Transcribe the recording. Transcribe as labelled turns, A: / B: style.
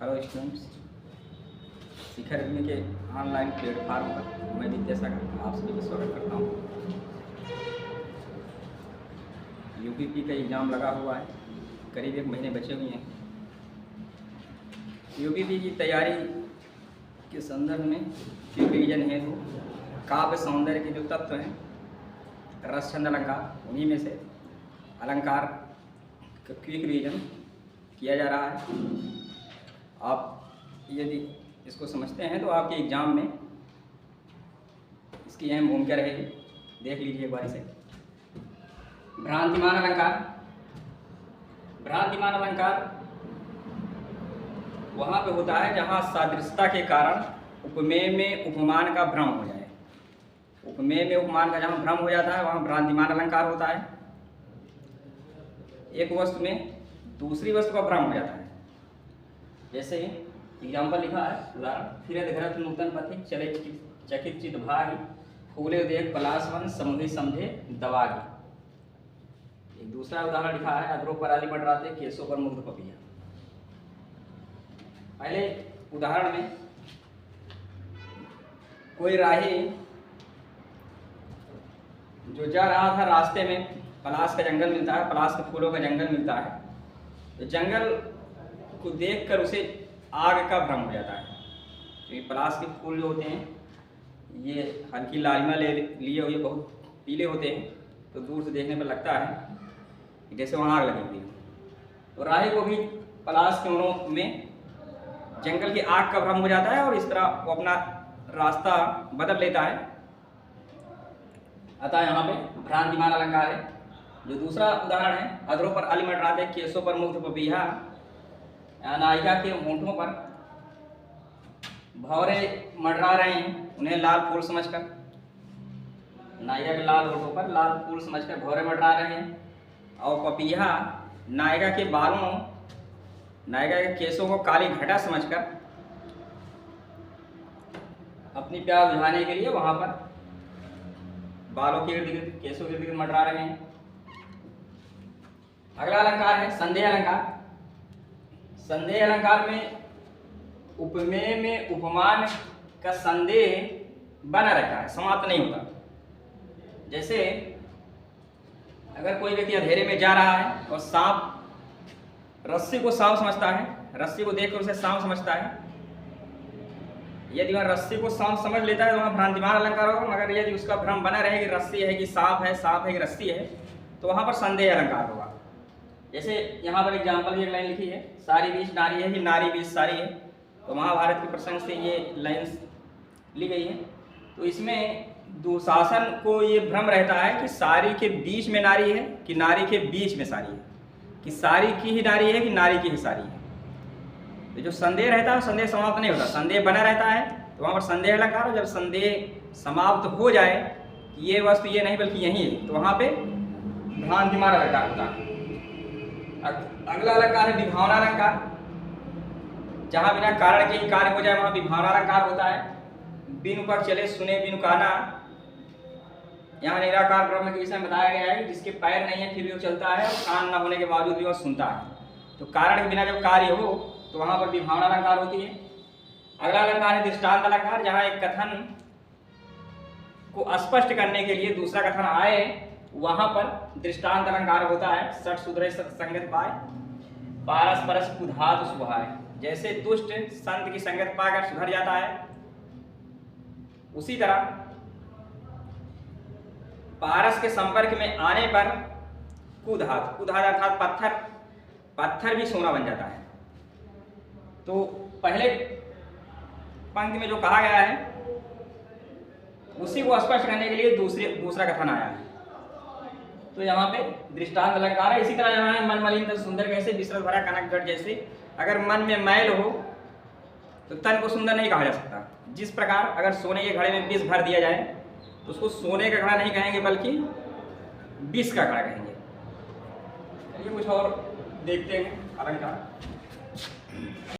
A: Hello students, शिखर academy के online platform पर मैं विद्यासागर आप सभी का स्वागत करता हूँ। यूपीपी का एग्ज़ाम लगा हुआ है, करीब 1 महीने बचे हुए हैं। यूपीपी की तैयारी के संदर्भ में क्विक रिवीजन है तो काव्य सौंदर्य के जो तत्व हैं, रस छंद अलंकार, उन्हीं में से अलंकार का क्विक रिवीजन किया जा रहा है। आप यदि इसको समझते हैं तो आपके एग्ज़ाम में इसकी अहम भूमिका रहेगी। देख लीजिए एक बार इसे। भ्रांतिमान अलंकार। भ्रांतिमान अलंकार वहाँ पे होता है जहाँ सादृश्यता के कारण उपमेय में उपमान का भ्रम हो जाए। उपमेय में उपमान का जहाँ भ्रम हो जाता है वहाँ भ्रांतिमान अलंकार होता है। एक वस्तु में दूसरी वस्तु का भ्रम हो जाता है। जैसे एग्जाम्पल लिखा है, उदाहरण, फिरत घरत नूतन पथि चले चकित चित भागी फूले देख पलासवन समुझे समझे दवागी। एक दूसरा उदाहरण लिखा है, अधरों पर आली मंडराते केसों पर मुग्ध पपिया। पहले उदाहरण में कोई राही जो जा रहा था, रास्ते में पलास का जंगल मिलता है, पलास के फूलों का जंगल मिलता है, तो जंगल को देखकर उसे आग का भ्रम हो जाता है। क्योंकि पलास के फूल जो होते हैं ये हल्की लालिमा लिए हुए बहुत पीले होते हैं, तो दूर से देखने पर लगता है जैसे वहाँ आग लगी हुई है। तो राही को भी पलास के वनों में जंगल की आग का भ्रम हो जाता है और इस तरह वो अपना रास्ता बदल लेता है। अतः यहाँ पे भ्रांतिमान अलंकार है। जो दूसरा उदाहरण है, अधरों पर आली मंडराते केसों पर मुग्ध पपीहा। नायिका के होंठों पर भंवरे मंडरा रहे हैं, उन्हें लाल फूल समझकर। नायिका के लाल होंठों पर लाल फूल समझकर भंवरे मंडरा रहे हैं। और पपीहा नायिका के बालों, नायिका के केसों को काली घटा समझकर अपनी प्यास बुझाने के लिए वहां पर बालों के इर्द गिर्द, केसों के इर्द गिर्द मंडरा रहे हैं। अगला अलंकार है संदेह अलंकार। संदेह अलंकार में उपमेय में उपमान का संदेह बना रहता है, समाप्त नहीं होता। जैसे अगर कोई व्यक्ति अंधेरे में जा रहा है और सांप, रस्सी को सांप समझता है, रस्सी को देखकर उसे सांप समझता है। यदि वह रस्सी को सांप समझ लेता है तो वहाँ भ्रांतिमान अलंकार होगा। मगर यदि उसका भ्रम बना रहे कि रस्सी है कि सांप है, सांप है कि रस्सी है, तो वहाँ पर संदेह अलंकार होगा। जैसे यहाँ पर एग्जाम्पल की एक लाइन लिखी है, सारी बीच नारी है कि नारी बीच सारी है, तो महाभारत के प्रसंग से ये लाइन्स ली गई है। तो इसमें दुशासन को ये भ्रम रहता है कि सारी के बीच में नारी है कि नारी के बीच में सारी है, कि सारी की ही नारी है कि नारी की ही सारी है। तो जो संदेह रहता है संदेह समाप्त नहीं होता, संदेह बना रहता है, तो वहाँ पर संदेह अलंकार। जब संदेह समाप्त हो जाए कि ये वस्तु ये नहीं बल्कि यही है, तो वहाँ पे भ्रांतिमान अलंकार होता है। अगला अलंकार है विभावना अलंकार। जहाँ बिना कारण के ही कार्य हो जाए वहाँ विभावना अलंकार होता है। बिनु पर चले सुने बिनु काना। यहाँ निराकार ब्रह्म के विषय में बताया गया है, जिसके पैर नहीं है फिर भी वो चलता है और कान न होने के बावजूद भी वो सुनता है। तो कारण के बिना जब कार्य हो तो वहाँ पर विभावना अलंकार होती है। अगला अलंकार है दृष्टांत अलंकार। जहाँ एक कथन को स्पष्ट करने के लिए दूसरा कथन आए, वहां पर दृष्टांत अलंकार होता है। सठ सुधरे सत संगत पाए पारस परस कुधात सुभाए। जैसे दुष्ट संत की संगत पाकर सुधर जाता है, उसी तरह पारस के संपर्क में आने पर कुधात, कुधात अर्थात पत्थर, पत्थर भी सोना बन जाता है। तो पहले पंक्ति में जो कहा गया है उसी को स्पष्ट करने के लिए दूसरा कथन आया है। तो यहाँ पे दृष्टांत अलंकार है। इसी तरह यहाँ है मन मलिन तन सुंदर कैसे, विसरत भरा कनक जट जैसे। अगर मन में मैल हो तो तन को सुंदर नहीं कहा जा सकता। जिस प्रकार अगर सोने के घड़े में विष भर दिया जाए तो उसको सोने का घड़ा नहीं कहेंगे बल्कि विष का घड़ा कहेंगे। चलिए कुछ और देखते हैं अलंकार।